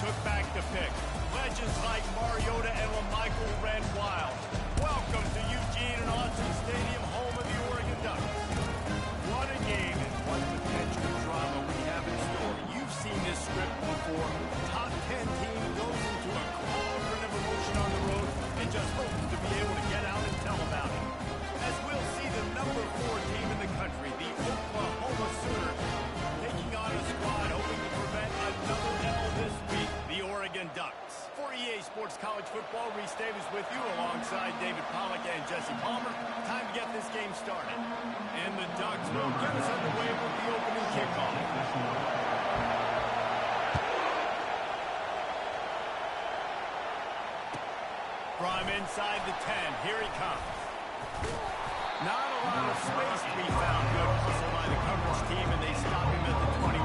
took back the pick. Legends like Mariota and LaMichael ran wild. Welcome to Eugene and Autzen Stadium, home of the Oregon Ducks. What a game and what potential drama we have in store. You've seen this script before. Top 10 team goes into a cauldron of emotion on the road and just hopes to be able to get out and tell about it. As we'll see the number 4 team in the country, the Oklahoma Sooners, taking on a squad hoping to prevent another L this week, the Oregon Ducks. For EA Sports College Football, Reese Davis with you alongside David Pollack and Jesse Palmer. Time to get this game started. And the Ducks will get us underway with the opening kickoff. From inside the 10, here he comes. Not a lot of space to be found. Good hustle by the coverage team, and they stop him at the 21.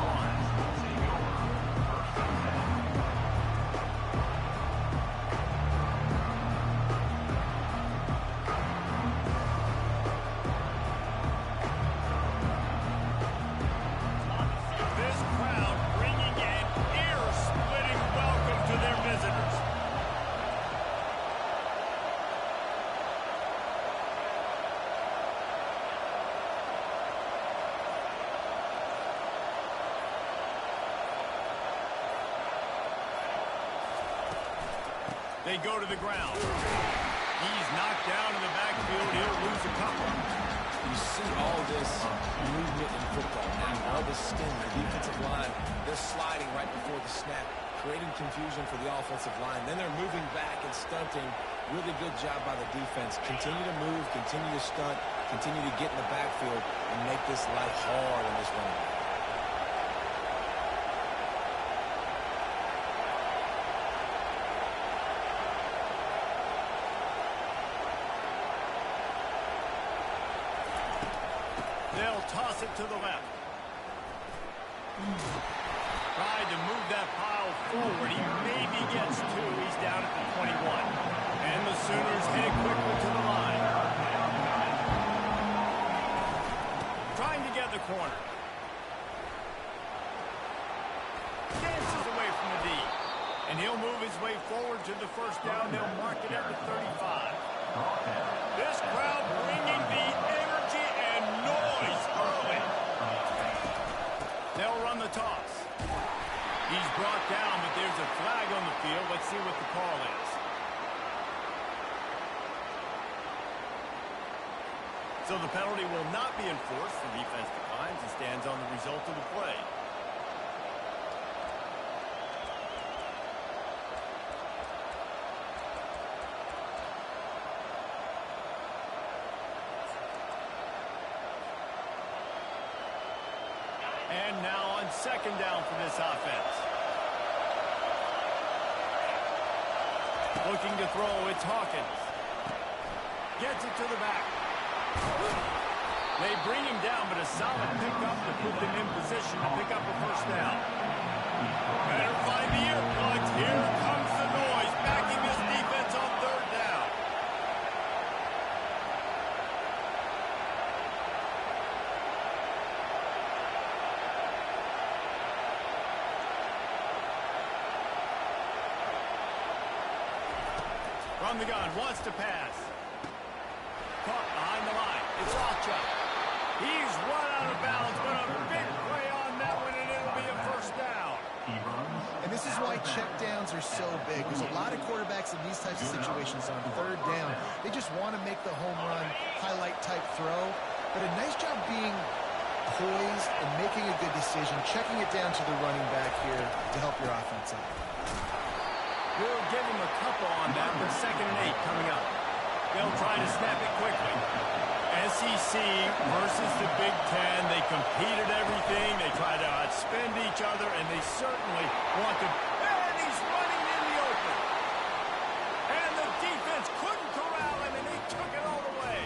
This crowd bringing an ear-splitting welcome to their visitors. They go to the ground. He's knocked down in the backfield. He'll lose a couple. You see all this movement in football now. All this skin, the defensive line, they're sliding right before the snap, creating confusion for the offensive line. Then they're moving back and stunting. Really good job by the defense. Continue to move, continue to stunt, continue to get in the backfield and make this life hard on this running back. They'll toss it to the left. Tried to move that pile forward. He maybe gets 2. He's down at the 21. And the Sooners head quickly to the line. Trying to get the corner. Dances away from the D. And he'll move his way forward to the first down. They'll mark it at the 35. This crowd bringing the energy and noise early. They'll run the toss. He's brought down, but there's a flag on the field. Let's see what the call is. So the penalty will not be enforced. The defense declines and stands on the result of the play. And now on second down for this offense. Looking to throw, it's Hawkins. Gets it to the back. They bring him down, but a solid pickup to put them in position to pick up a first down. Better find the earplugs. Here comes the noise, backing this defense on third down. From the gun, wants to pass. Caught behind the line. It's Rothschild. He's run out of bounds, but a big play on that one, and it'll be a first down. And this is why checkdowns are so big. There's a lot of quarterbacks in these types of situations on third down. They just want to make the home run, highlight-type throw. But a nice job being poised and making a good decision, checking it down to the running back here to help your offense out. We'll give him a couple on that with 2nd and 8 coming up. They'll try to snap it quickly. SEC versus the Big Ten. They compete at everything. They try to outspend each other, and they certainly want to. And he's running in the open. And the defense couldn't corral him, and they took it all the way.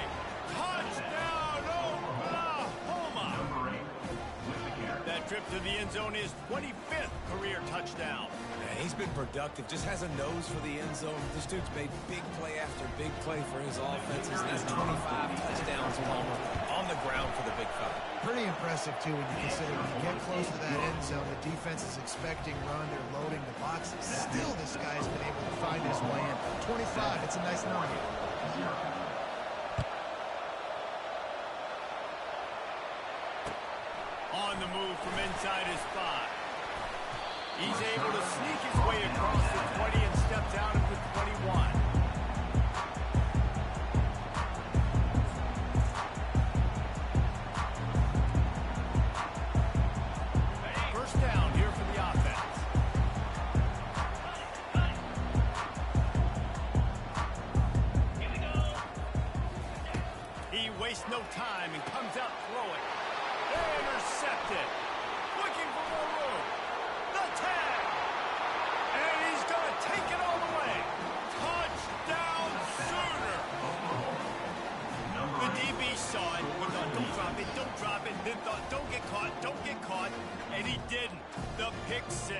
Touchdown, Oklahoma! That trip to the end zone is 25th career touchdown. He's been productive, just has a nose for the end zone. This dude's made big play after big play for his offenses, and that's 25 touchdowns alone on the ground for the Big Five. Pretty impressive, too, when you consider when you get close to that end zone, the defense is expecting run, they're loading the boxes. Still, this guy's been able to find his way in. 25, it's a nice number. On the move from inside his 5. He's able to sneak his way across the 20 and step down at the 21. First down here for the offense. He wastes no time and comes out throwing. Intercepted. Looking for more room. The tag. And he's going to take it all the way. Touchdown Sooner. The DB saw it. He thought, don't drop it, don't drop it. Then thought, don't get caught. And he didn't. The pick 6.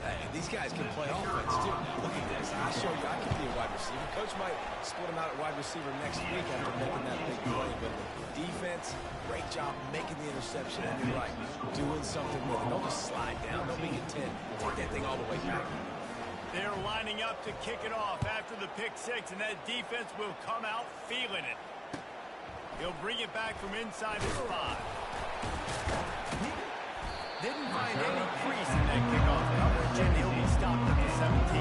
Hey, these guys can play offense, too. Now, look at this. I show you I can be a wide receiver. Coach might split him out at wide receiver next week after making that big play. But defense, great job making the interception. And you're right, doing something with it. Don't just slide down. Don't make it 10. Take that thing all the way back. They're lining up to kick it off after the pick 6, and that defense will come out feeling it. He'll bring it back from inside his 5. Didn't find any crease in that kickoff coverage, and he'll be stopped at the 17.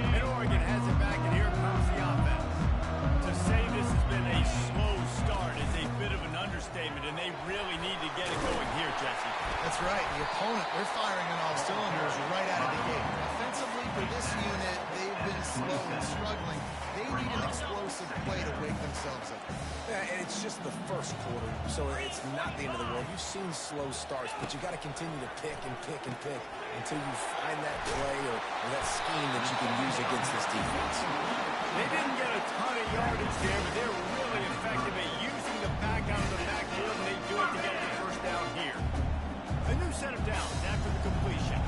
And Oregon has it back, and here comes the offense. To say this has been a slow start is a bit of an understatement, and they really need to get it going here, Jesse. That's right. The opponent, they're firing on all cylinders right out of the gate. Offensively, for this unit, they've been slow and struggling. They need an explosive play to wake themselves up. Yeah, and it's just the first quarter, so it's not the end of the world. You've seen slow starts, but you got to continue to pick and pick and pick until you find that play or that scheme that you can use against this defense. They didn't get a ton of yardage there, but they're really effective at using the back out of the backfield, and they do it to get the first down here. A new set of downs after the completion.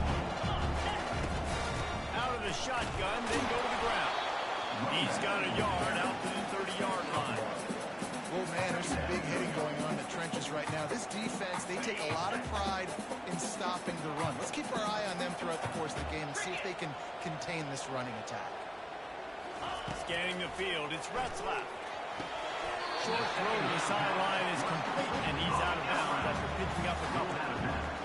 Out of the shotgun, they go to the ground. He's got a yard out to the 30-yard line. Oh, man, there's some big hitting going on in the trenches right now. This defense, they take a lot of pride in stopping the run. Let's keep our eye on them throughout the course of the game and see if they can contain this running attack. Scanning the field, it's Retzlaff. Short throw to the sideline is complete, and he's out of bounds after picking up a couple.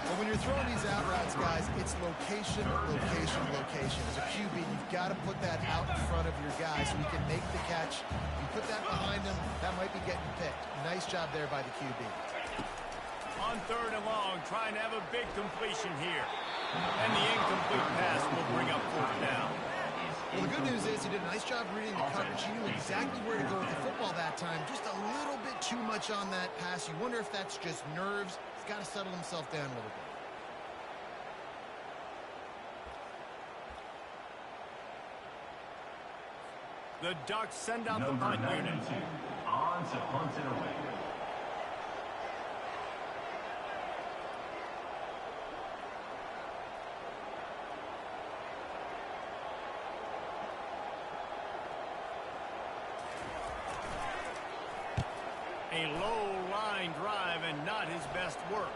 Well, when you're throwing these out routes, guys, it's location, location, location. As a QB, you've got to put that out in front of your guy so he can make the catch. You put that behind him, that might be getting picked. Nice job there by the QB. On 3rd and long, trying to have a big completion here. And the incomplete pass will bring up 4th down. Well, the good news is he did a nice job reading the coverage. He knew exactly where to go with the football that time. Just a little bit too much on that pass. You wonder if that's just nerves. He's got to settle himself down a little The bit. Ducks send out the punt unit. On to punt it away. A low line drive and not his best work.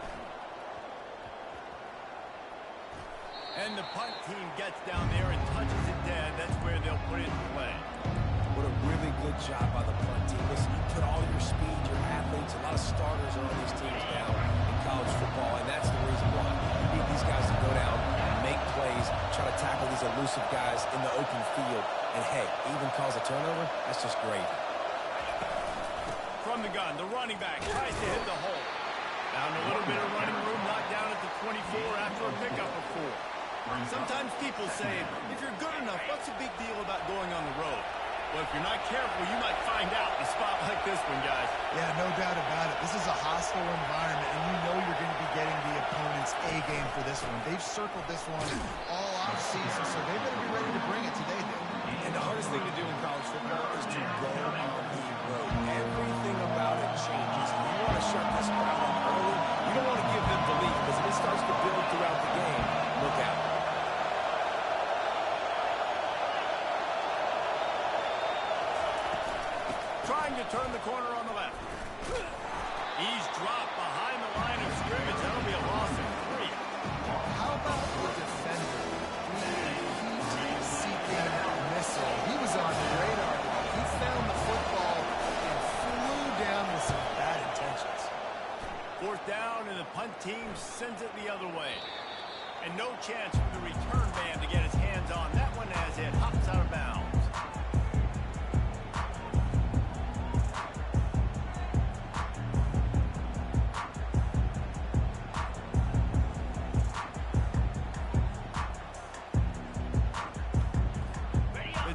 And the punt team gets down there and touches it dead. That's where they'll put it in play. What a really good job by the punt team. Listen, you put all your speed, your athletes, a lot of starters are on these teams now in college football, and that's the reason why. You need these guys to go down, make plays, try to tackle these elusive guys in the open field, and hey, even cause a turnover, that's just great. From the gun, the running back tries to hit the hole. Found a little bit of running room, knocked down at the 24 after a pickup of 4. Sometimes people say, if you're good enough, what's the big deal about going on the road? Well, if you're not careful, you might find out in a spot like this one, guys. Yeah, no doubt about it. This is a hostile environment, and you know you're going to be getting the opponent's A-game for this one. They've circled this one all offseason, so they better be ready to bring it today, dude. And the hardest thing to do in college football is to go on the road. Everything about it changes. And you want to shut this crowd up early. You don't want to give them the lead because if it starts to build throughout the game, look out. Trying to turn the corner on the left. He's dropped behind the line of scrimmage. That'll be a loss of 3. How about the defender? The heat-seeking missile. He was on the radar. He found the football and flew down with some bad intentions. 4th down, and the punt team sends it the other way. And no chance for the return man to get his hands on that one as it hops out of bounds.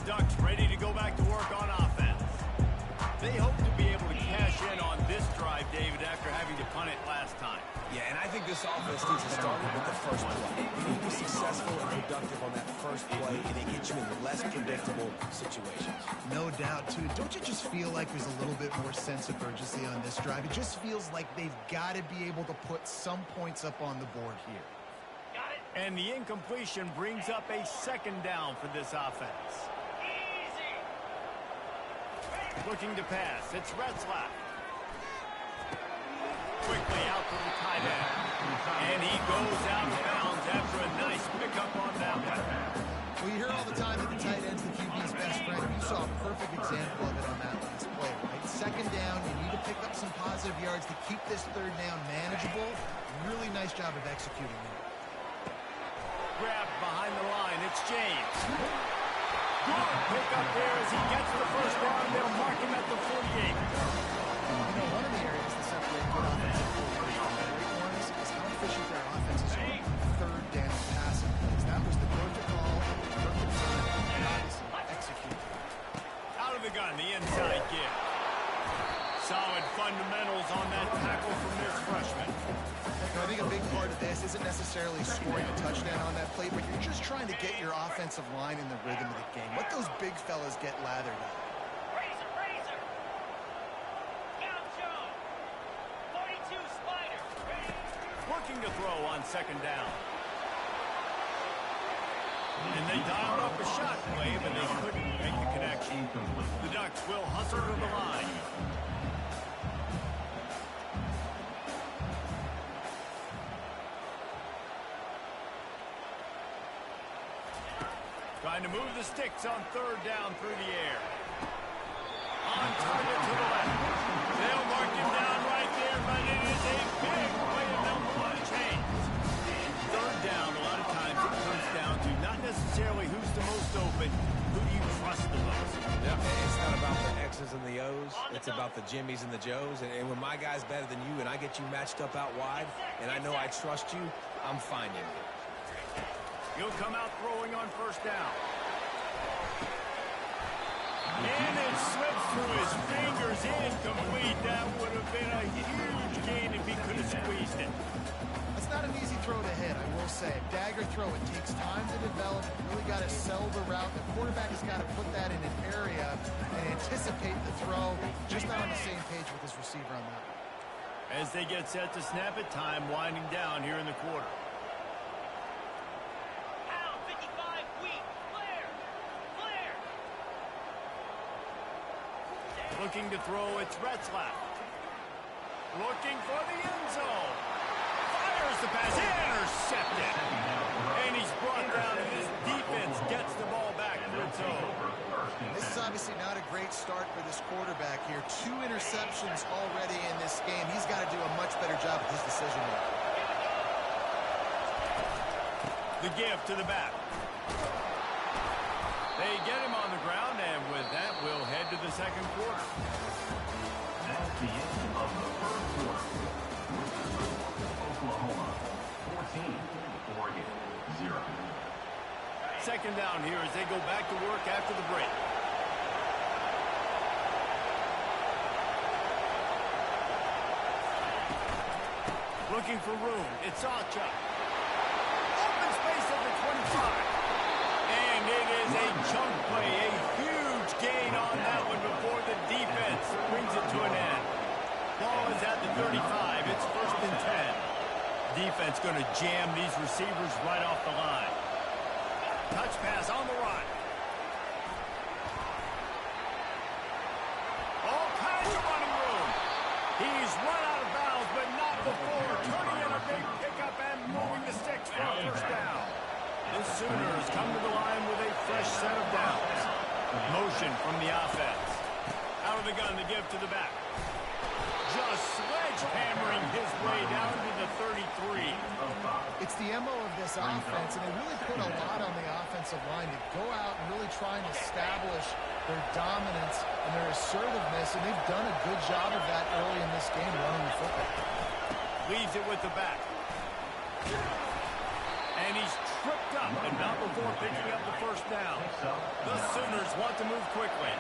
Ducks ready to go back to work on offense. They hope to be able to cash in on this drive, David, after having to punt it last time. Yeah, and I think this offense needs to start with the first play. You need to be successful and productive on that first play, and it gets you in less predictable situations. No doubt, too. Don't you just feel like there's a little bit more sense of urgency on this drive? It just feels like they've got to be able to put some points up on the board here. And the incompletion brings up a 2nd down for this offense. Looking to pass. It's Retzlaff. Quickly out to the tight end. And he goes out of bounds after a nice pickup on that one. Well, you hear all the time that the tight end's the QB's best friend. You saw a perfect example of it on that last play, right? 2nd down, you need to pick up some positive yards to keep this 3rd down manageable. Really nice job of executing there. Grabbed behind the line. It's James. Good pick up there as he gets the 1st down. They'll mark him at the 48. One of the areas that separate good offensive players from great ones is how efficient their offenses are on 3rd down passing plays. That was the perfect call, perfect time, and obviously executed. Out of the gun, the inside give. Solid fundamentals on that tackle from this freshman. I think a big part of this isn't necessarily scoring a touchdown on that play, but you're just trying to get your offensive line in the rhythm of the game. Let those big fellas get lathered up. Razor. Gaucho. 42 Spider. Working to throw on 2nd down. And they dialed up a shot play, but they couldn't make the connection. The Ducks will hustle to the line. Trying to move the sticks on 3rd down through the air. On target to the left. They'll mark him down right there, but it is a big play and they'll move the chains. 3rd down, a lot of times it comes down to not necessarily who's the most open, who do you trust the most. Yeah, it's not about the X's and the O's. It's about the Jimmies and the Joes. And when my guy's better than you and I get you matched up out wide, and I know I trust you, I'm finding you. He'll come out throwing on 1st down. And it slips through his fingers, incomplete. That would have been a huge gain if he could have squeezed it. That's not an easy throw to hit, I will say. Dagger throw, it takes time to develop. You really got to sell the route. The quarterback has got to put that in an area and anticipate the throw. Just not on the same page with his receiver on that one. As they get set to snap it, time winding down here in the quarter. Looking to throw, it's Retzlaff. Looking for the end zone. Fires the pass, intercepted. And he's brought down, and his defense gets the ball back for its own. This is obviously not a great start for this quarterback here. 2 interceptions already in this game. He's got to do a much better job with his decision making. The give to the back. They get him on the ground, and with that, we'll head to the 2nd quarter. That's the end of the 1st quarter. Oklahoma 14, Oregon 0. 2nd down here as they go back to work after the break. Looking for room. It's Acha. Open space at the 25. And it is a chunk play, a huge gain on that one before the defense brings it to an end. Ball is at the 35. It's 1st and 10. Defense going to jam these receivers right off the line. Touch pass on the run. All kinds of running room. He's run out of bounds, but not before turning in a big pickup and moving the sticks for a 1st down. The Sooners come to the line with a fresh set of downs. Motion from the offense. Out of the gun to give to the back. Just sledgehammering his way down to the 33. It's the MO of this offense, and they really put a lot on the offensive line to go out and really try and establish their dominance and their assertiveness, and they've done a good job of that early in this game running the football. Leaves it with the back. And he's tripped up, and not before picking up the 1st down. The Sooners want to move quickly.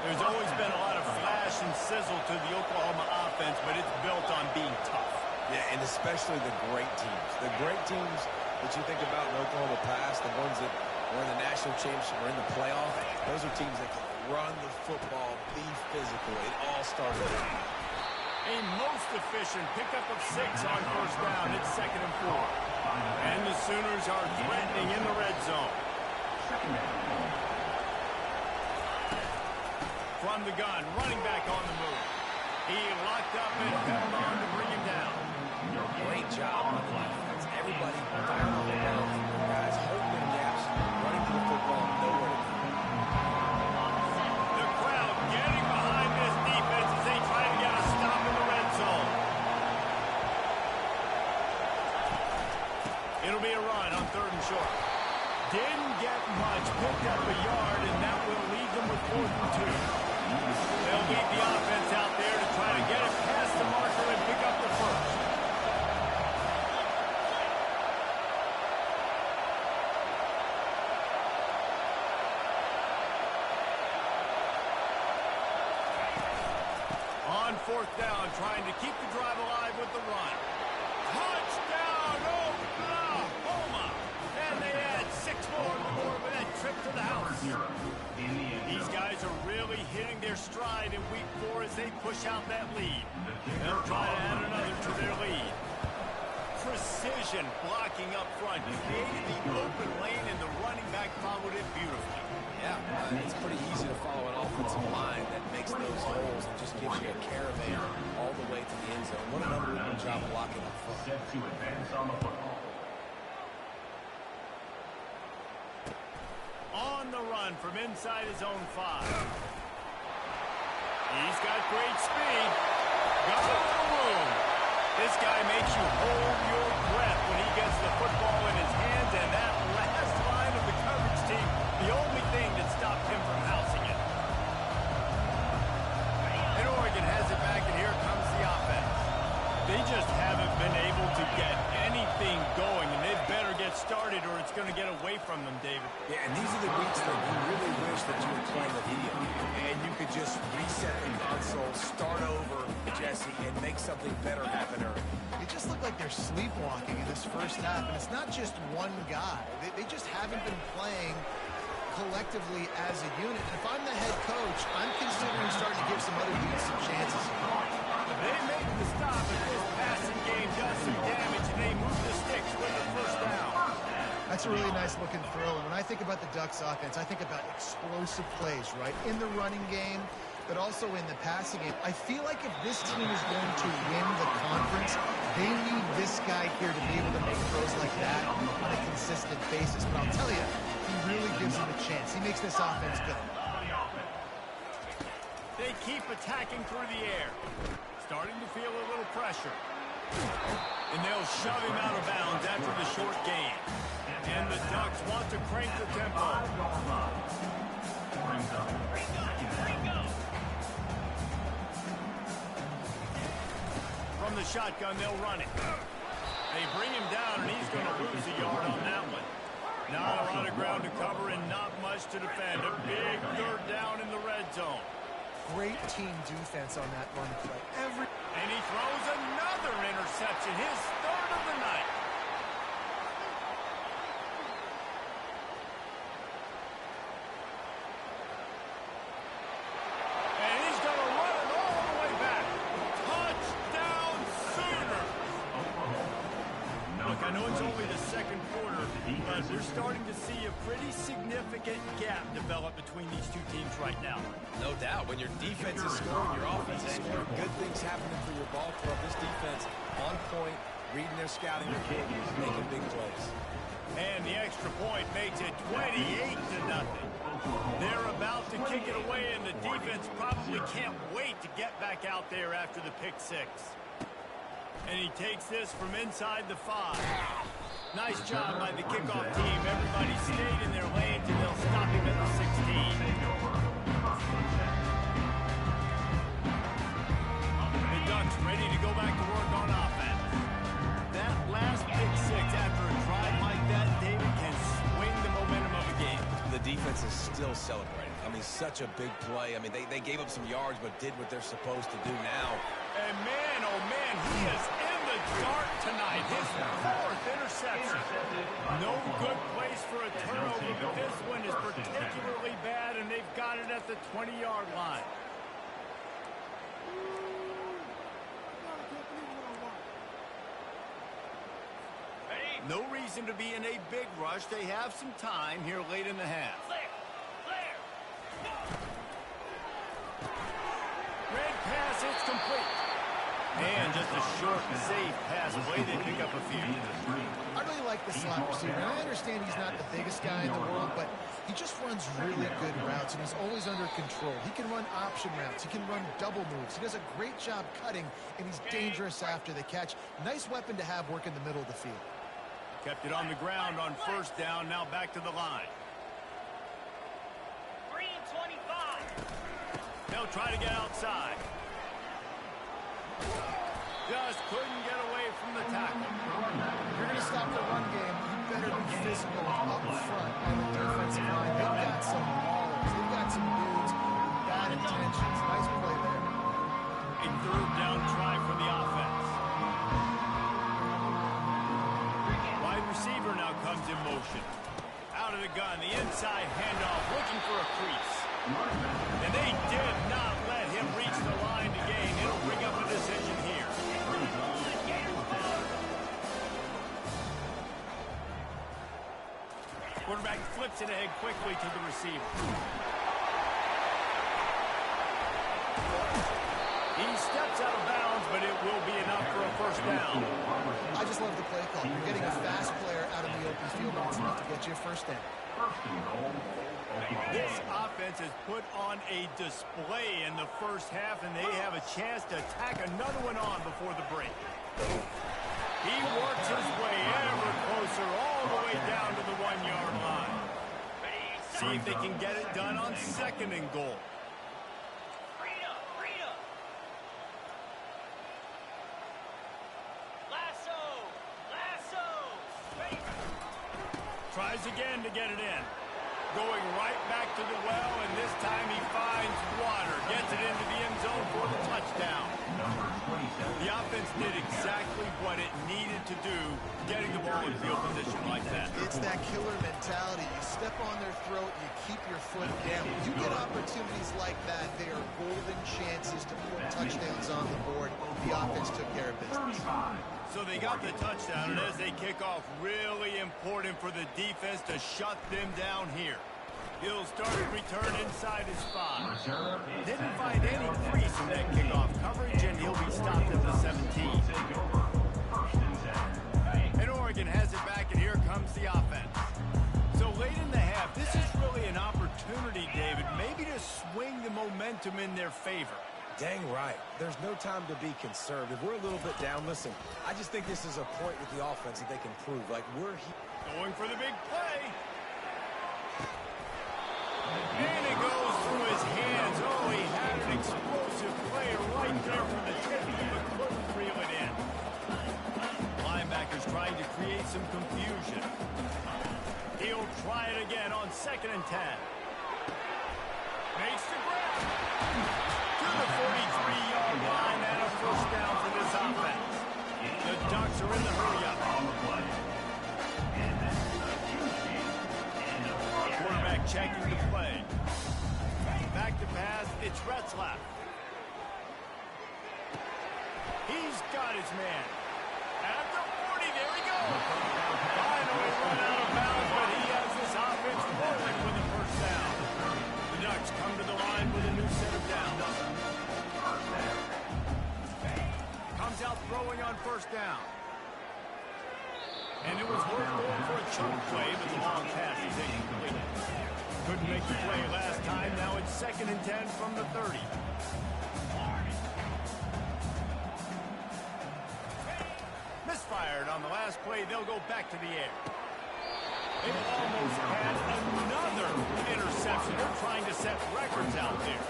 There's always been a lot of flash and sizzle to the Oklahoma offense, but it's built on being tough. Yeah, and especially the great teams. The great teams that you think about in Oklahoma past, the ones that were in the national championship or in the playoff, those are teams that can run the football, be physical. It all started there. A most efficient pickup of 6 on 1st down. It's 2nd and 4. And the Sooners are threatening in the red zone. From the gun, running back on the move. He locked up and held on to bring him down. Great job on the defense. Everybody firing on the ground. Guys holding their gaps, running to the football, nowhere to go. The crowd getting behind this defense as they try to get a stop in the red zone. It'll be a run on 3rd and short. Didn't get much, picked up a yard, and that will leave them with 4th and 2. They'll beat the offense out there to try to get it past the marker and pick up the 1st. On 4th down, trying to keep the drive alive with the run. Touchdown, Oklahoma! And they add 6 more before that trip to the house. These guys are really hitting their stride in week 4 as they push out that lead. They'll try to add another to their lead. Precision blocking up front, created the open lane, and the running back followed it beautifully. Yeah, it's pretty easy to follow an offensive line that makes those holes and just gives you a caravan all the way to the end zone. What an unbelievable job blocking up front. Set to advance on the football. On the run from inside his own 5. He's got great speed. Got a little room. This guy makes you hold your breath when he gets the football in his hands, and that last line of the coverage team, the only thing that stopped him from housing it. And Oregon has it back, and here comes the offense. They just haven't been able to get anything going, and they'd better get started or it's going to get away from them, David. Yeah, and these are the weeks that you really wish that you were playing a video and you could just reset the console, start over, Jesse, and make something better happen early. It just looked like they're sleepwalking in this 1st half, and it's not just one guy. They just haven't been playing collectively as a unit. And if I'm the head coach, I'm considering starting to give some other dudes some chances. They make the stop, and this passing game does some damage, and they move the sticks with the 1st down. That's a really nice looking throw. And when I think about the Ducks offense, I think about explosive plays, right? In the running game, but also in the passing game. I feel like if this team is going to win the conference, they need this guy here to be able to make throws like that on a consistent basis. But I'll tell you, he really gives him a chance. He makes this offense good. They keep attacking through the air. Starting to feel a little pressure. And they'll shove him out of bounds after the short gain. And the Ducks want to crank the tempo. From the shotgun, they'll run it. They bring him down, and he's going to lose a yard on that one. Not a lot of ground to cover and not much to defend. A big 3rd down in the red zone. Great team defense on that run play. And he throws another interception, his 3rd of the night. But we're starting to see a pretty significant gap develop between these two teams right now. No doubt. When your defense is scoring, your offense is scoring. Good things happening for your ball club. This defense on point, reading their scouting report, making big plays. And the extra point makes it 28-0. They're about to kick it away, and the defense probably can't wait to get back out there after the pick six. And he takes this from inside the 5. Nice job by the kickoff team. Everybody stayed in their lanes, and they'll stop him at the 16. The Ducks ready to go back to work on offense. That last pick six after a drive like that, David, can swing the momentum of a game. The defense is still celebrating. I mean, such a big play. I mean, they gave up some yards, but did what they're supposed to do now. And man, oh man, he is in the dark tonight. His 4th interception. No good place for a turnover, but this one is particularly bad, and they've got it at the 20-yard line. No reason to be in a big rush. They have some time here late in the half. Red pass, it's complete. And just a short, safe pass away. They pick up a few. I really like the slot receiver. And I understand he's not the biggest guy in the world, but he just runs really good routes, and he's always under control. He can run option routes. He can run double moves. He does a great job cutting, and he's dangerous after the catch. Nice weapon to have work in the middle of the field. Kept it on the ground on first down. Now back to the line. 3 and 25. They'll try to get outside. Just couldn't get away from the tackle. If you're going to stop the run game, you better be physical up front on the defensive line. They've got some maulers. They've got some dudes with bad intentions. Nice play there. A third down try for the offense. Wide receiver now comes in motion. Out of the gun, the inside handoff, looking for a crease. And they did not let him reach the line to gain. It'll bring up a decision here. Quarterback flips it ahead quickly to the receiver. He steps out of bounds, but it will be enough for a first down. I just love the play call. You're getting a fast player out in the open field, but it's enough to get you a first down. This offense has put on a display in the first half, and they have a chance to tack another one on before the break. He works his way ever closer all the way down to the 1-yard line. See if they can get it done on 2nd and goal. Tries again to get it in. Going right back to the well, and this time he finds water. Gets it into the end zone for the touchdown. The offense did exactly what it needed to do, getting the ball in field position like that. It's that killer mentality. You step on their throat, you keep your foot down. You get opportunities like that, they are golden chances to put touchdowns on the board. The offense took care of business. So they got the touchdown, and as they kick off, really important for the defense to shut them down here. He'll start a return inside his 5. Didn't find any crease in that kickoff coverage, and he'll be stopped at the 17. And Oregon has it back, and here comes the offense. So late in the half, this is really an opportunity, David, maybe to swing the momentum in their favor. Dang right. There's no time to be concerned. If we're a little bit down, listen, I just think this is a point with the offense that they can prove. Like, we're here. Going for the big play. And it goes through his hands. Oh, he had an explosive play right there from the tip, but couldn't reel it in. Linebackers trying to create some confusion. He'll try it again on 2nd and 10. Makes the grab. To the 43-yard line and a first down for this offense. The Ducks are in the hurry-up. Quarterback checking the play. Back to pass, it's Retzlaff. He's got his man. At the 40, there he goes. Finally run out of throwing on first down. And it was worth going for a chunk play, but the long pass is incomplete. Couldn't make the play last time. Now it's 2nd and 10 from the 30. Misfired on the last play. They'll go back to the air. They almost had another interception. They're trying to set records out there.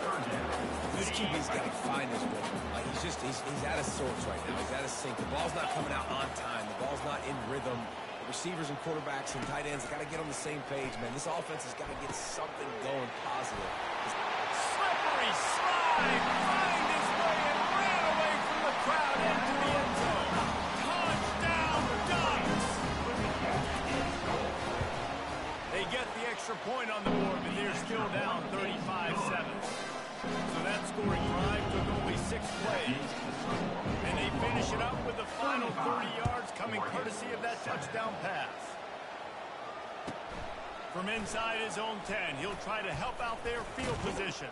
This QB's got to find his rhythm. Like he's out of sorts right now. He's out of sync. The ball's not coming out on time. The ball's not in rhythm. The receivers and quarterbacks and tight ends got to get on the same page, man. This offense has got to get something going positive. Slippery slide, find his way and ran away from the crowd into the end zone. Touchdown, Ducks! They get the extra point on the board, but they're still down 35-7. So that scoring drive took only 6 plays. And they finish it up with the final 30 yards coming courtesy of that touchdown pass. From inside his own 10, he'll try to help out their field position.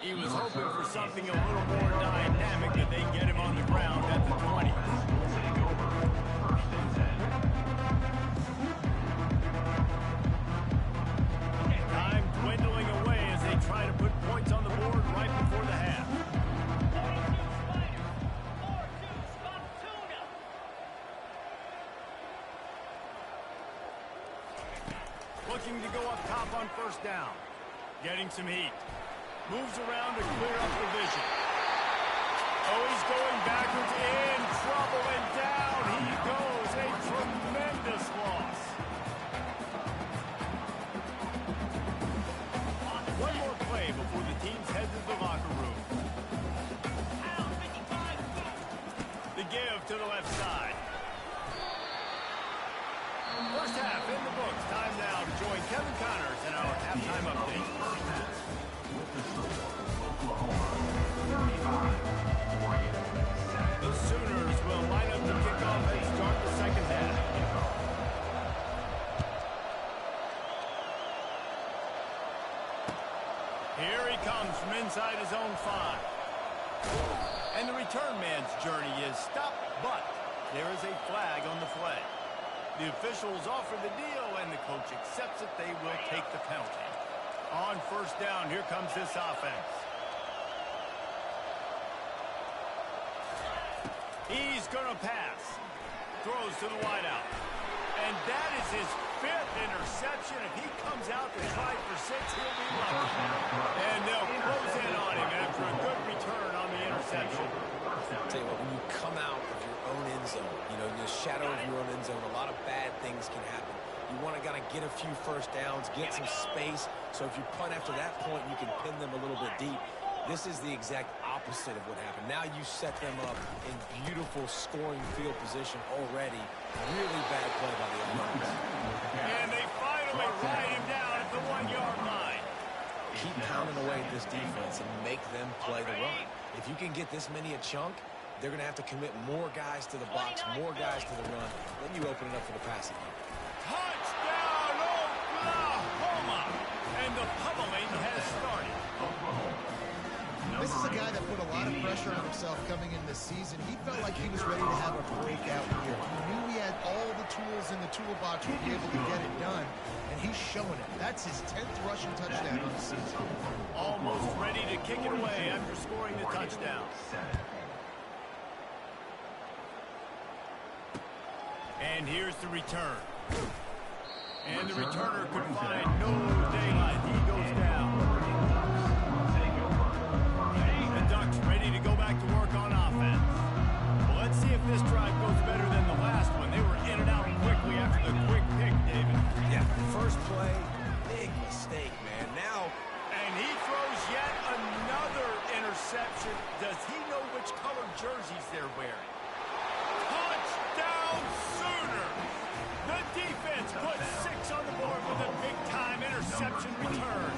He was hoping for something a little more dynamic, that they get him on the ground at the 20. Time dwindling away as they try to put points on the board right before the half. 42 Spiders, 4-2. Looking to go up top on first down. Getting some heat. Moves around to clear up the vision. Oh, he's going backwards, in trouble, and down he goes. A tremendous loss. One more play before the teams head to the locker room. The give to the left side. First half in the books. Time now to join Kevin Connors in our halftime update. The Sooners will line up to kick off and start the second half. Here he comes from inside his own 5. And the return man's journey is stopped, but there is a flag on the play. The officials offer the deal, and the coach accepts it. They will take the penalty. On first down, here comes this offense. He's going to pass. Throws to the wideout. And that is his 5th interception. If he comes out to try for 6, he'll be lucky. And they'll close in on him after a good return on the interception. I'll tell you what, when you come out of your own end zone, you know, in the shadow of your own end zone, a lot of bad things can happen. You want to kind of get a few first downs, get some space, so if you punt after that point, you can pin them a little bit deep. This is the exact opposite of what happened. Now you set them up in beautiful scoring field position already. Really bad play by the offense. And they finally ride him down at the 1-yard line. Keep pounding away at this defense and make them play the run. If you can get this many a chunk, they're going to have to commit more guys to the box, more guys to the run. Then you open it up for the passing game. Touchdown, Oklahoma! And the pummeling has started. This is a guy that put a lot of pressure on himself coming in this season. He felt like he was ready to have a breakout year. He knew he had all the tools in the toolbox to be able to get it done, and he's showing it. That's his 10th rushing touchdown on the season. Almost ready to kick it away after scoring the touchdown. And here's the return. And the returner could find no daylight. He goes down. The Ducks ready to go back to work on offense. Well, let's see if this drive goes better than the last one. They were in and out quickly after the quick pick, David. Yeah, first play, big mistake, man. Now, and he throws yet another interception. Does he know which color jerseys they're wearing? Touchdown, Sooners! The defense puts 6 on the board with a big-time interception return.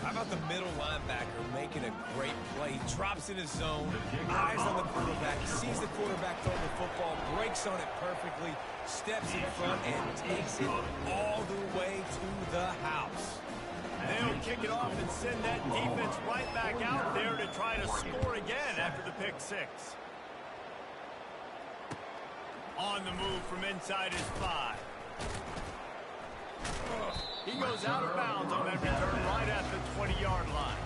How about the middle linebacker making a great play? He drops in his zone, eyes on the quarterback. He sees the quarterback throw the football, breaks on it perfectly, steps in front, and takes it all the way to the house. They'll kick it off and send that defense right back out there to try to score again after the pick 6. on the move from inside his 5. He goes out of bounds on that return right at the 20-yard line.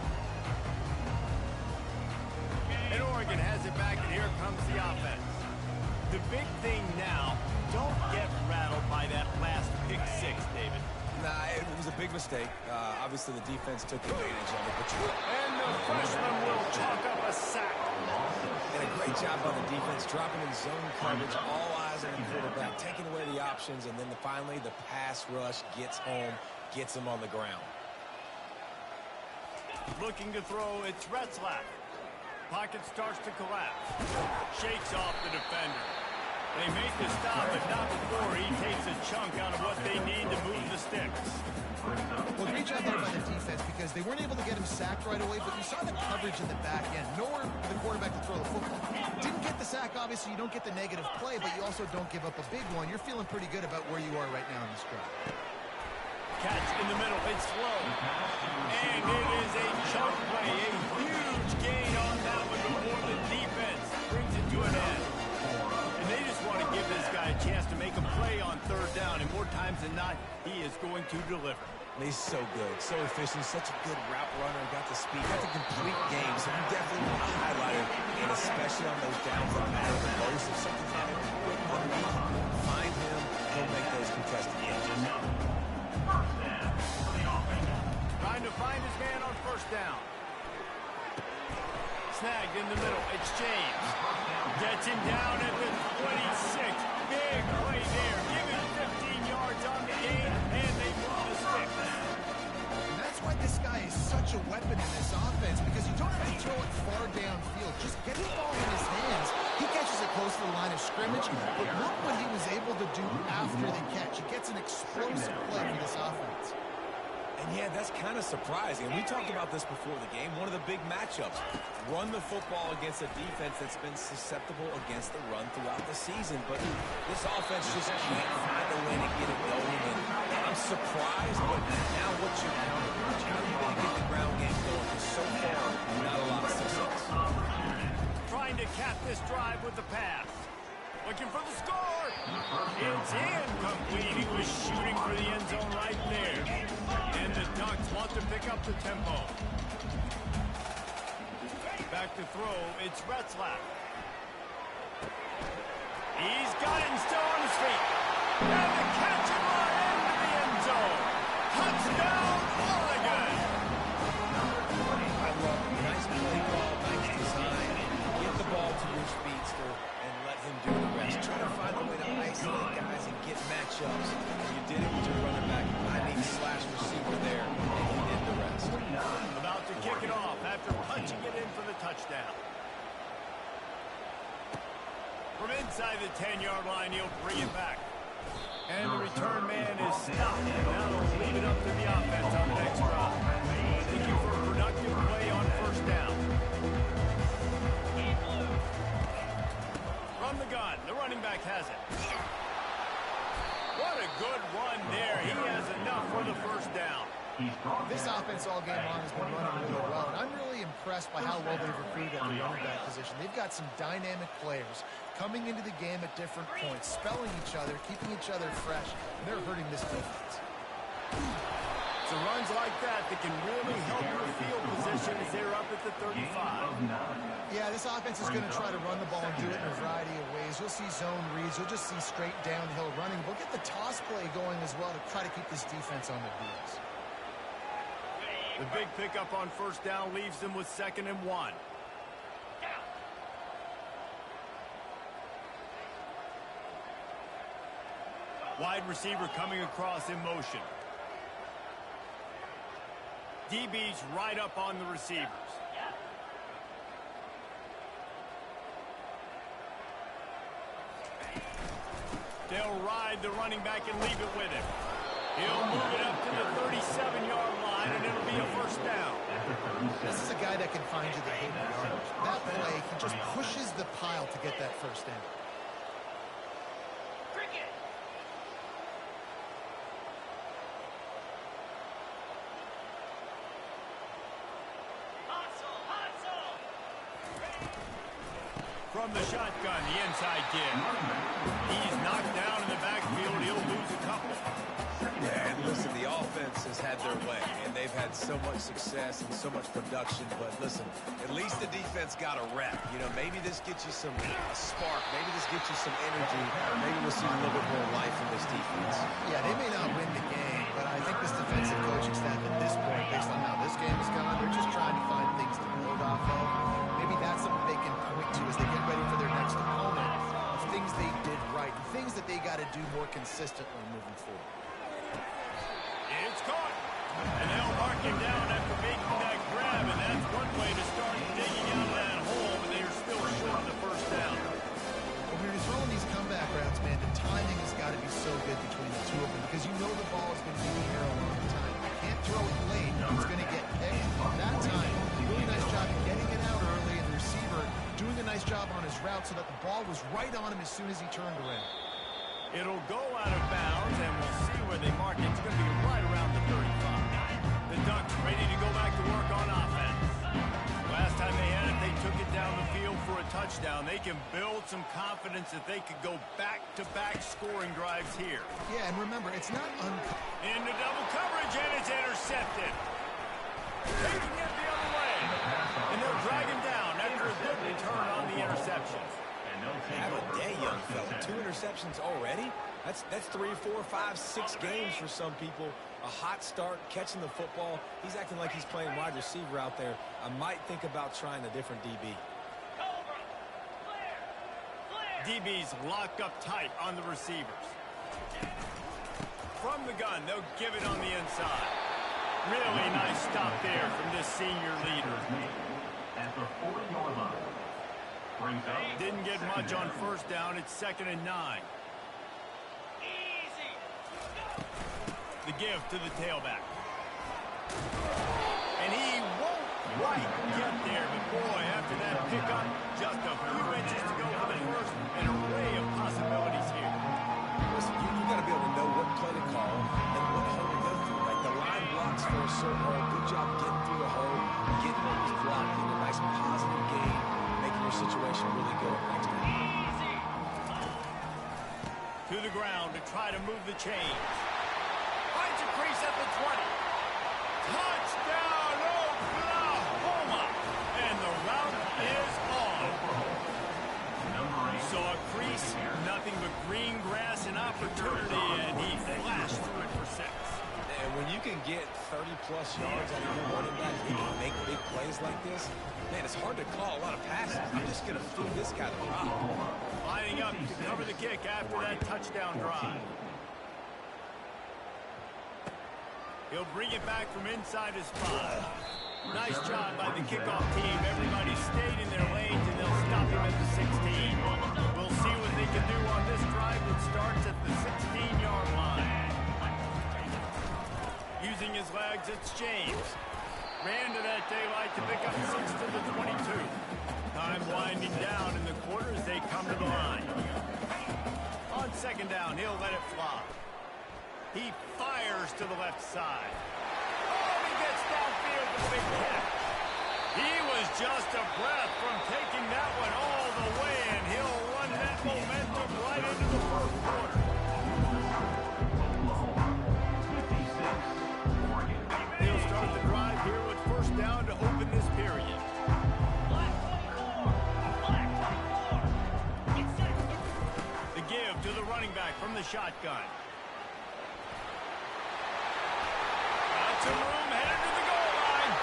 And Oregon has it back, and here comes the offense. The big thing now, don't get rattled by that last pick 6, David. Nah, it was a big mistake. Obviously, the defense took advantage of it. And the freshman will chalk up a sack. And a great job by the defense, dropping in zone coverage, all eyes on the quarterback, taking away the options, and then finally the pass rush gets home, gets him on the ground. Looking to throw, it's Retzlaff. Pocket starts to collapse. Shakes off the defender. They make the stop, but not before he takes a chunk out of what they need to move the sticks. Well, great job there by the defense because they weren't able to get him sacked right away, but you saw the coverage in the back end. Nowhere for the quarterback to throw the football. Didn't get the sack, obviously. You don't get the negative play, but you also don't give up a big one. You're feeling pretty good about where you are right now in this drive. Catch in the middle. It's slow. And it is a chunk play. A huge gain on that one before the defense brings it to an end. And they just want to give this guy a chance to make a play on 3rd down. And more times than not, he is going to deliver. He's so good, so efficient, such a good route runner, got the speed, got the complete game, so you definitely want to highlight it, and especially on those downs that matter the most. If something's happening quick underneath, find him, he'll make those contested catches. Trying to find his man on 1st down. Snagged in the middle. It's James. Gets him down at the 26. Big play there. Give him 15 yards on the gain, and they move the sticks. And that's why this guy is such a weapon in this offense because you don't have to throw it far downfield. Just get the ball in his hands. He catches it close to the line of scrimmage, but look what he was able to do after the catch. He gets an explosive play for this offense. And yeah, that's kind of surprising. And we talked about this before the game. One of the big matchups. Run the football against a defense that's been susceptible against the run throughout the season. But this offense just can't find a way to get it going. And I'm surprised, but now what you how are you going to get the ground game going? Because so far, not a lot of success. Trying to cap this drive with the pass. Looking for the score. It's incomplete. He was shooting for the end zone right there. And the Ducks want to pick up the tempo. Back to throw. It's Retzlaff. He's got it and still on his feet. And the catch and run into the end zone. Touchdown, Oregon. I love it. Nice play call, nice design. Get the ball to your speedster and let him do the rest. Try to find a way to isolate guys and get matchups. You did it with your running back. I need /receiver there, and he did the rest. About to kick it off after punching it in for the touchdown. From inside the 10-yard line, he'll bring it back. And the return man is stopped. Now they'll leave it up to the offense on the next drive. Looking for a productive play on 1st down. From the gun, the running back has it. What a good run there. He has enough for the 1st down. This offense all game long has been running really well, and I'm really impressed by how well they've recruited at the running back position. They've got some dynamic players coming into the game at different points, spelling each other, keeping each other fresh, and they're hurting this defense. So runs like that can really help your field position as they're up at the 35. Yeah, this offense is going to try to run the ball and do it in a variety of ways. You'll see zone reads. You'll just see straight downhill running. We'll get the toss play going as well to try to keep this defense on their heels. The big pickup on 1st down leaves them with 2nd and 1. Wide receiver coming across in motion. DB's right up on the receivers. They'll ride the running back and leave it with him. He'll move it up to the 37-yard line, and it'll be a 1st down. This is a guy that can find you the 80 yards. That play, he just pushes the pile to get that 1st down. From the shotgun, the inside give. He's not had so much success and so much production, but listen, at least the defense got a rep. You know, maybe this gets you a spark. Maybe this gets you some energy. Maybe we'll see a little bit more life in this defense. Yeah, they may not win the game, but I think this defensive coaching staff at this point, based on how this game is going, they're just trying to find things to build off of. Maybe that's something they can point to as they get ready for their next opponent, of things they did right, and things that they got to do more consistently moving forward. It's caught. And they'll mark him down after making that grab, and that's one way to start digging out of that hole, but they are still short of the first down. When you're throwing these comeback routes, man, the timing has got to be so good between the two of them because you know the ball is going to be in the air a long time. You can't throw it late. It's going to get picked. That time, really nice job of getting it out early, and the receiver doing a nice job on his route so that the ball was right on him as soon as he turned around. It'll go out of bounds, and we'll see where they mark it. It's going to be right around the 35. The Ducks ready to go back to work on offense. Last time they had it, they took it down the field for a touchdown. They can build some confidence that they could go back-to-back scoring drives here. Yeah, and remember, it's not Into double coverage, and it's intercepted. Taking it the other way. And they'll drag him down after a good return on the interception. Have a day, young fella. 2 interceptions already? That's 3, 4, 5, 6 games for some people. A hot start, catching the football. He's acting like he's playing wide receiver out there. I might think about trying a different DB. DBs lock up tight on the receivers. From the gun, they'll give it on the inside. Really nice stop there from this senior leader. At the 40-yard line. Brings up. Didn't get much on first down. It's 2nd and 9. The give to the tailback. And he won't quite get there, but boy, after that pickup, just a few inches to go for the first. An array of possibilities here. Listen, you got to be able to know what play to call and what hole to go through, right? The line blocks for a certain hole. Good job getting through the hole, getting what was blocked, getting a nice positive gain, making your situation really good next time. To the ground to try to move the chains. Finds a crease at the 20. Touchdown, Oklahoma! And the route is on. Saw a crease, nothing but green grass and opportunity, and he flashed through it for 6. And when you can get 30-plus yards out of your running back, you can make big plays like this, man, it's hard to call a lot of passes. I'm just going to feed this guy the rock. Lining up to cover the kick after that touchdown drive. He'll bring it back from inside his 5. Nice job by the kickoff team. Everybody stayed in their lanes, and they'll stop him at the 16. We'll see what they can do on this drive that starts at the 16-yard line. Using his legs, it's James. Ran to that daylight to pick up 6 to the 22. Time winding down in the quarter as they come to the line. On 2nd down, he'll let it fly. He fires to the left side. Oh, he gets downfield with a big catch. He was just a breath from taking that one all the way, and he'll run that momentum right into the fourth quarter. He'll start the drive here with first down to open this period. The give to the running back from the shotgun. Some room headed to the goal line.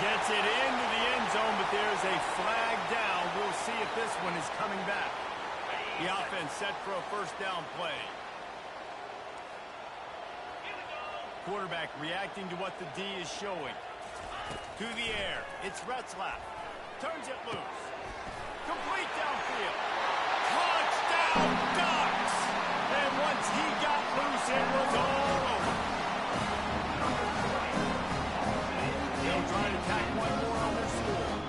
Gets it into the end zone, but there's a flag down. We'll see if this one is coming back. The offense set for a first down play. Quarterback reacting to what the D is showing. To the air. It's Retzlaff. Turns it loose. Complete downfield. Touchdown, Ducks! And once he got loose, it was all over. They'll try to tack one more on their score.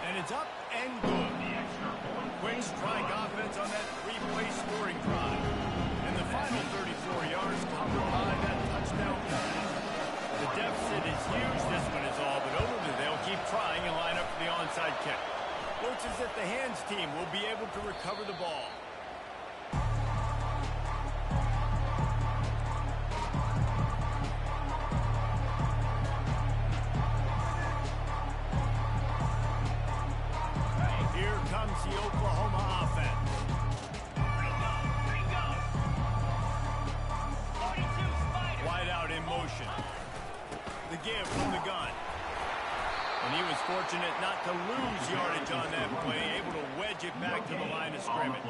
And it's up and good. Quick strike offense on that 3-play scoring drive. And the final 34 yards covered by that touchdown pass. The deficit is huge. This one is all but over, but they'll keep trying and line up for the onside kick. Looks as if the hands team will be able to recover the ball. comes the Oklahoma offense. 42 Spider. Wide out in motion. The give from the gun. And he was fortunate not to lose yardage on that play, able to wedge it back to the line of scrimmage.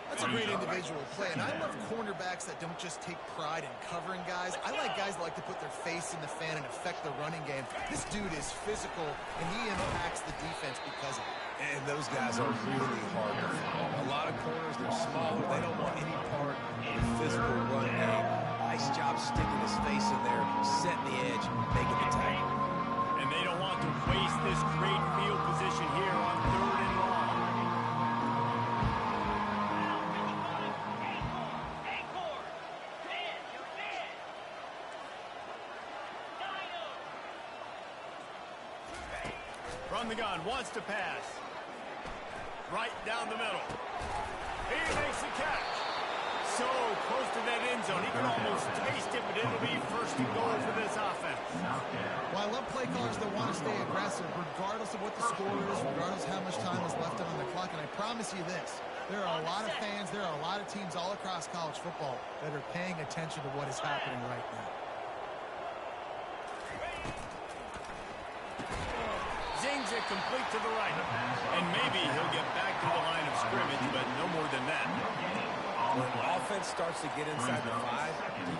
That's a great individual play, and I love cornerbacks that don't just take pride in covering guys. I like guys that like to put their face in the fan and affect the running game. This dude is physical, and he impacts the defense because of it. And those guys are really hard to find. A lot of corners, they're smaller. They don't want any part of the physical run game. Nice job sticking his face in there, setting the edge, making the tackle. And they don't want to waste this great field position here on 3rd and long. From the gun, wants to pass. Right down the middle. He makes the catch. So close to that end zone. He can almost taste it, but it'll be 1st and goal for this offense. Well, I love play callers that want to stay aggressive, regardless of what the score is, regardless of how much time is left on the clock. And I promise you this, there are a lot of fans, there are a lot of teams all across college football that are paying attention to what is happening right now. Zings it complete to the right. And maybe he'll get back to the line of scrimmage, but no more than that. When offense starts to get inside the 5,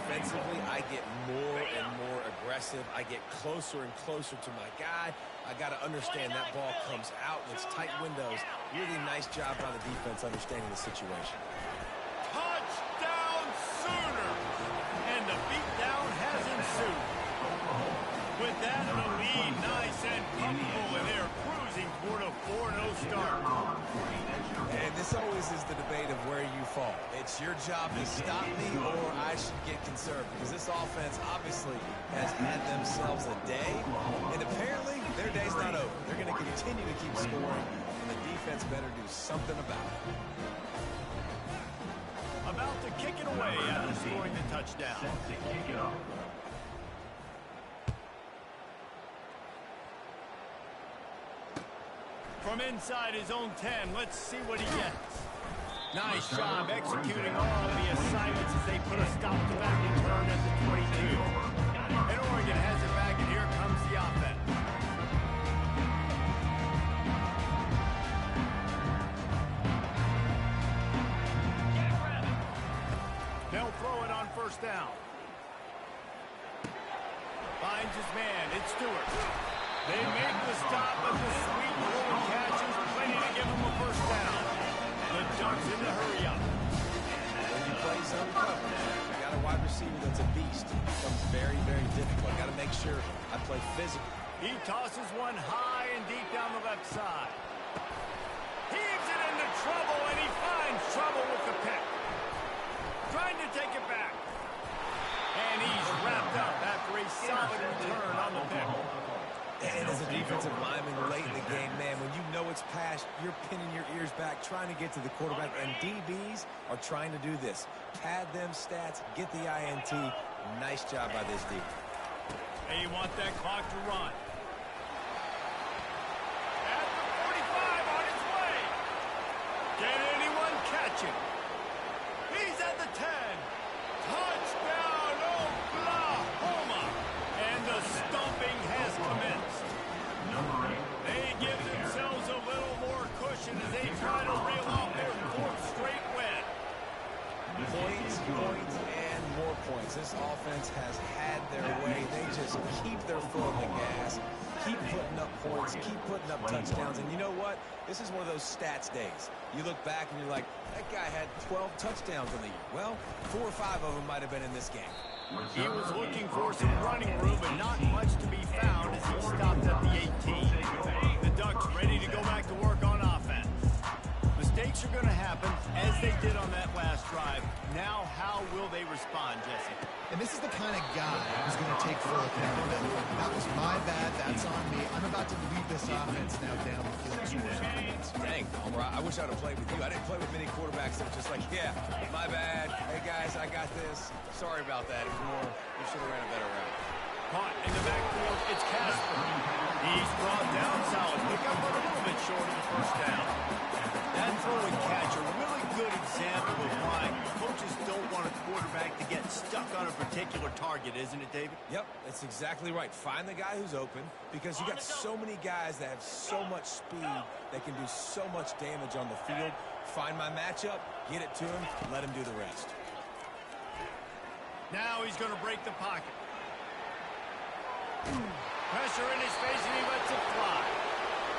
defensively, I get more and more aggressive. I get closer and closer to my guy. I got to understand that ball comes out and it's tight windows. Really nice job by the defense understanding the situation. Touchdown Sooners! And the beatdown has ensued. With that, the lead nice and comfortable, and they're cruising toward a 4-0 start. And this always is the debate of where you fall. It's your job to stop me or I should get conserved, because this offense obviously has had themselves a day, and apparently their day's not over. They're going to continue to keep scoring, and the defense better do something about it. About to kick it away after scoring the touchdown. Set to kick it off. From inside his own 10, let's see what he gets. Nice job executing all of the assignments as they put a stop to that return at the 22. And Oregon has it back, and here comes the offense. They'll throw it on 1st down. Finds his man. It's Stewart. They make the stop, but the sweet little catch is plenty to give them a 1st down. The Ducks in the hurry up. When you play zone coverage, you got a wide receiver that's a beast. It becomes very, very difficult. Got to make sure I play physical. He tosses one high and deep down the left side. Heaves it into trouble, and he finds trouble with the pick. Trying to take it back. And he's wrapped up after a solid return on the pick. And as a defensive lineman late in the game, man, when you know it's past, you're pinning your ears back, trying to get to the quarterback, and DBs are trying to do this. Pad them stats, get the INT. Nice job by this D. They want that clock to run. At the 45 on its way. Can anyone catch him? He's at the 10. Touchdown, Oklahoma. And the stomping has commenced. They give themselves a little more cushion as they try to reel off their 4th straight win. Points, and more points. This offense has had their way. They just keep their foot on the gas, keep putting up points, keep putting up touchdowns. And you know what? This is one of those stats days. You look back and you're like, that guy had 12 touchdowns in the year. Well, 4 or 5 of them might have been in this game. He was looking for some running room, but not much to be found as he stopped at the 18. The Ducks ready to go back to work on offense. Mistakes are going to happen, as they did on that last drive. Now, how will they respond, Jesse? And this is the kind of guy who's going to take full accountability. That was my bad. That's on me. I'm about to lead this offense now down the field and score some points. Dang, Homer, I wish I'd have played with you. I didn't play with many quarterbacks that were just like, yeah, my bad. Hey, guys, I got this. Sorry about that. It was more, you should have ran a better route. Caught in the backfield, it's Casper. He's brought down solid. Pick up a little bit short of the 1st down. target, isn't it, David? Yep, that's exactly right. Find the guy who's open because you got so many guys that have so much speed that can do so much damage on the field. Find my matchup, get it to him, let him do the rest. Now he's going to break the pocket. Pressure in his face, and he lets it fly.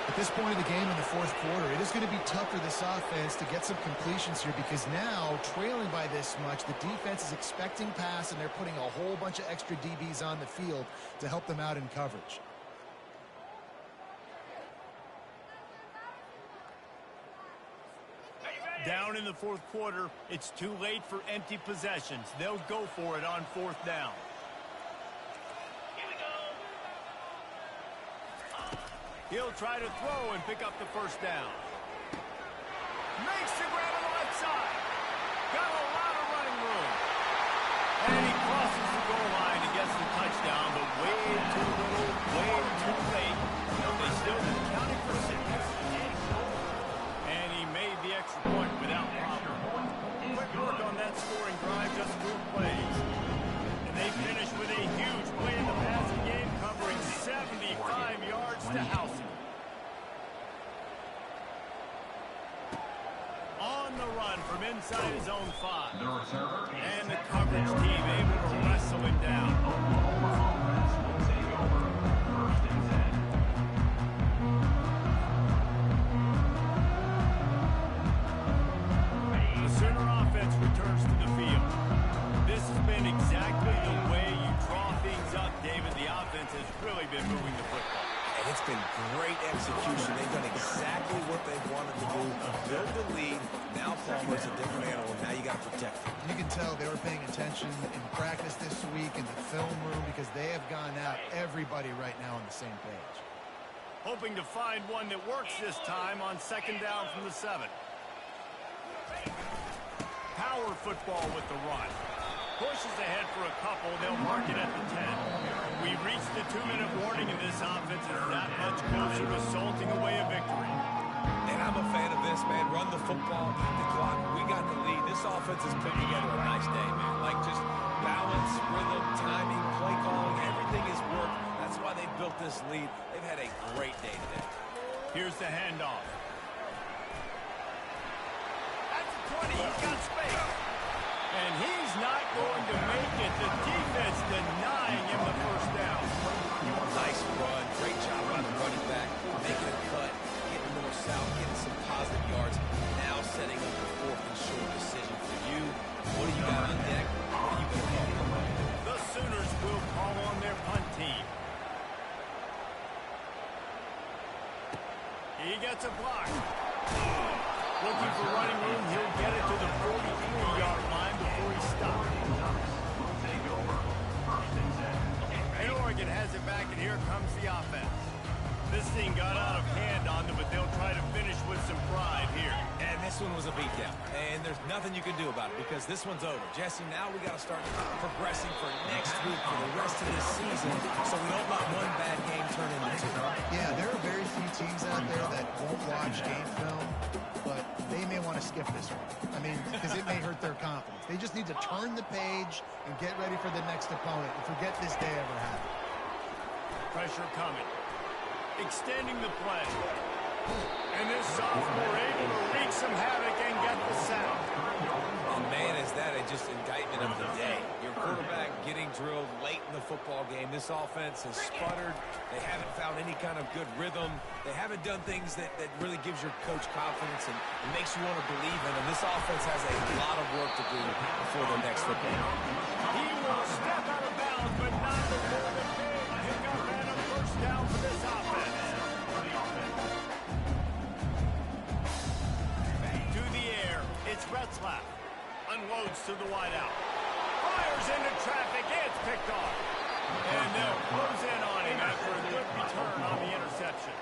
At this point of the game in the fourth quarter, it is going to be tough for this offense to get some completions here because now, trailing by this much, the defense is expecting pass, and they're putting a whole bunch of extra DBs on the field to help them out in coverage. Down in the fourth quarter, it's too late for empty possessions. They'll go for it on fourth down. He'll try to throw and pick up the first down. Makes the grab on the left side. Got a lot of running room. And he crosses the goal line and gets the touchdown, but way too little, way too late. They still counting for 6. And he made the extra point without problem. Quick work on that scoring drive, just 4 plays. And they finish with a huge play in the passing game, covering 75 yards to house it. On the run from inside his own 5. And the coverage team able to wrestle him down. Oklahoma offense will take over. 1st and 10. The Sooner offense returns to the field. This has been exactly the way you draw things up, David. The offense has really been moving the football. And it's been great execution. They've done exactly what they wanted to do. Build the lead. Now Palmer's a different animal. Now you got to protect him. You can tell they were paying attention in practice this week in the film room because they have gone out everybody right now on the same page. Hoping to find one that works this time on 2nd down from the 7. Power football with the run. Pushes ahead for a couple. They'll mark it at the 10. We reached the 2-minute warning, and this offense is that much closer to salting away a victory. And I'm a fan of this, man. Run the football, eat the clock. We got the lead. This offense has put together a nice day, man. Like just balance, rhythm, timing, play calling, everything has worked. That's why they built this lead. They've had a great day today. Here's the handoff. At the 20, he's got space. And he's not going to make it. The defense denying him the first down. Nice run. Great job by the running back. Making a cut, getting north-south, getting some positive yards. Now setting up the 4th and short decision for you. What do you got on deck? What are you going to call? The Sooners will call on their punt team. He gets a block. Looking for running room. He'll get it to the 43-yard line before he stops. And Oregon has it back, and here comes the offense. This thing got out of hand on them, but they'll try to finish with some pride here. And this one was a beatdown. And there's nothing you can do about it because this one's over. Jesse, now we got to start progressing for next week for the rest of this season so we don't let one bad game turn into 2. Yeah, there are very few teams out there that won't watch game film, but they may want to skip this one. I mean, because it may hurt their confidence. They just need to turn the page and get ready for the next opponent and forget this day ever happened. Pressure coming. Extending the play. And this sophomore able to wreak some havoc and get the sack. And man, is that just indictment of the day. Your quarterback getting drilled late in the football game. This offense has sputtered. They haven't found any kind of good rhythm. They haven't done things that really gives your coach confidence and makes you want to believe in them. This offense has a lot of work to do before the next football game. He will step out of bounds, but not before the big pickup and a first down for this offense. To the air, it's Retzlaff. Unloads to the wideout. Fires into traffic. It's picked off. And they'll close in on him after a good return on the interception.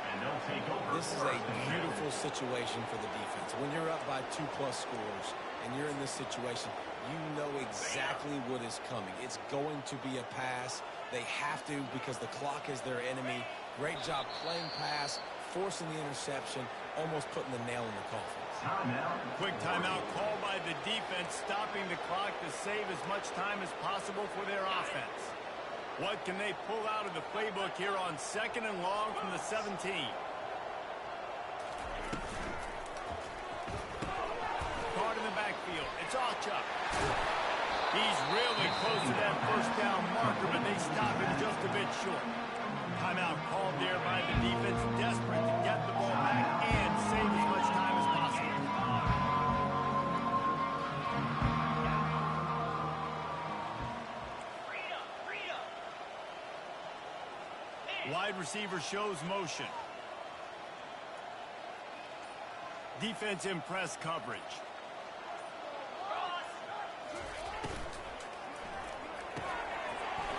This is a beautiful situation for the defense. When you're up by 2+ scores and you're in this situation, you know exactly what is coming. It's going to be a pass. They have to because the clock is their enemy. Great job playing pass, forcing the interception, almost putting the nail in the coffin. Quick timeout called by the defense, stopping the clock to save as much time as possible for their offense. What can they pull out of the playbook here on 2nd and long from the 17? Card in the backfield. It's Achuk. He's really close to that first down marker, but they stop him just a bit short. Timeout called there by the defense, desperate to get the ball back and save as much time as possible. Wide receiver shows motion. Defense in press coverage.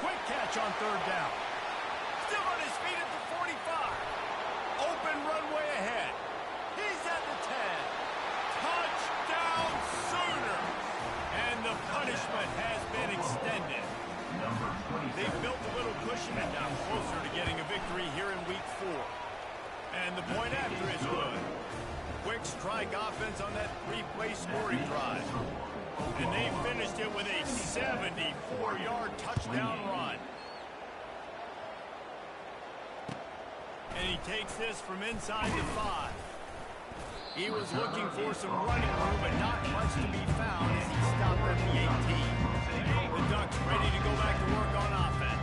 Quick catch on 3rd down. Still on his feet at the 45. Open runway ahead. He's at the 10. Touchdown Sooners. And the punishment has been extended. They've built a little cushion and now closer to getting a victory here in week 4. And the point after is good. Quick strike offense on that 3-play scoring drive. And they finished it with a 74-yard touchdown run. And he takes this from inside the 5. He was looking for some running room, but not much to be found as he stopped at the 18. The Ducks ready to go back to work on offense.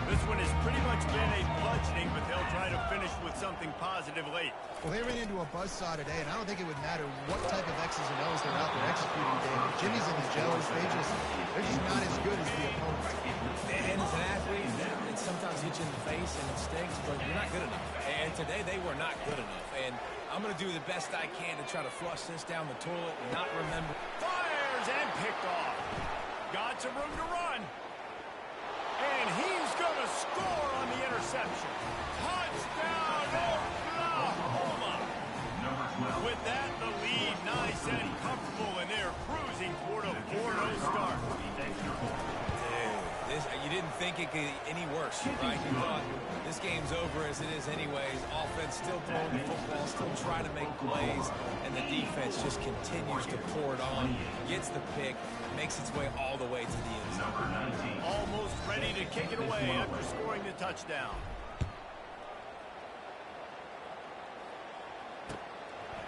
This one has pretty much been a bludgeoning, but they'll try to finish with something positive late. Well, they ran into a buzzsaw today, and I don't think it would matter what type of X's and O's they're out there executing today. But Jimmy's and the Joes, they're just not as good as the opponents. And as an athlete, it sometimes hits you in the face and it stinks, but you're not good enough. And today they were not good enough. And I'm going to do the best I can to try to flush this down the toilet and not remember. Fires and picked off. Got some room to run. And he's going to score on the interception. Touchdown, Oklahoma. With that, the lead nice and comfortable, and they're cruising toward a 4-0 start. You didn't think it could get any worse, right? You thought this game's over as it is anyways. Offense still throwing the football, still trying to make plays, and the defense just continues to pour it on, gets the pick, makes its way all the way to the end zone. Almost ready to kick it away after scoring the touchdown.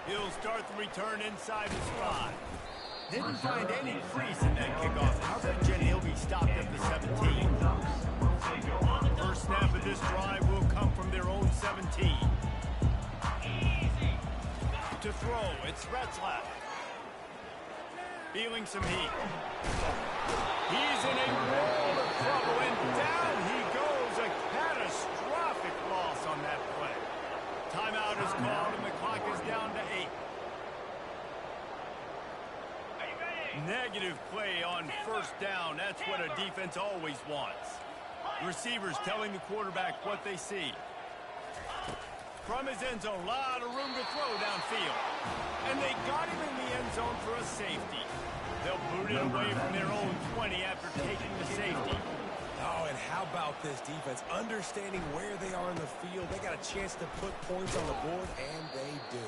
He'll start the return inside his 5. Didn't find any crease in that kickoff coverage, and he'll be stopped at the 17. First snap of this drive will come from their own 17. To throw, it's Retzlaff. Feeling some heat. He's in a world of trouble, and down he goes. A catastrophic loss on that play. Timeout is called, and the clock is down to 8. Negative play on first down. That's what a defense always wants. Receivers telling the quarterback what they see. From his end zone, a lot of room to throw downfield. And they got him in the end zone for a safety. They'll boot it away from their own 20 after taking the safety. Oh, and how about this defense? Understanding where they are in the field. They got a chance to put points on the board, and they do.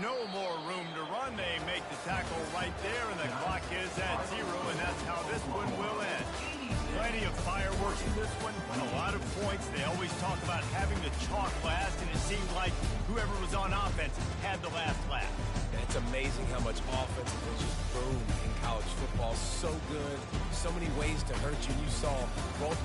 No more room to run. They make the tackle right there, and the clock is at 0, and that's how this one will end. Plenty of fireworks in this one, a lot of points. They always talk about having the chalk last, and it seemed like whoever was on offense had the last laugh. It's amazing how much offense has just boomed in college football. So good, so many ways to hurt you. You saw both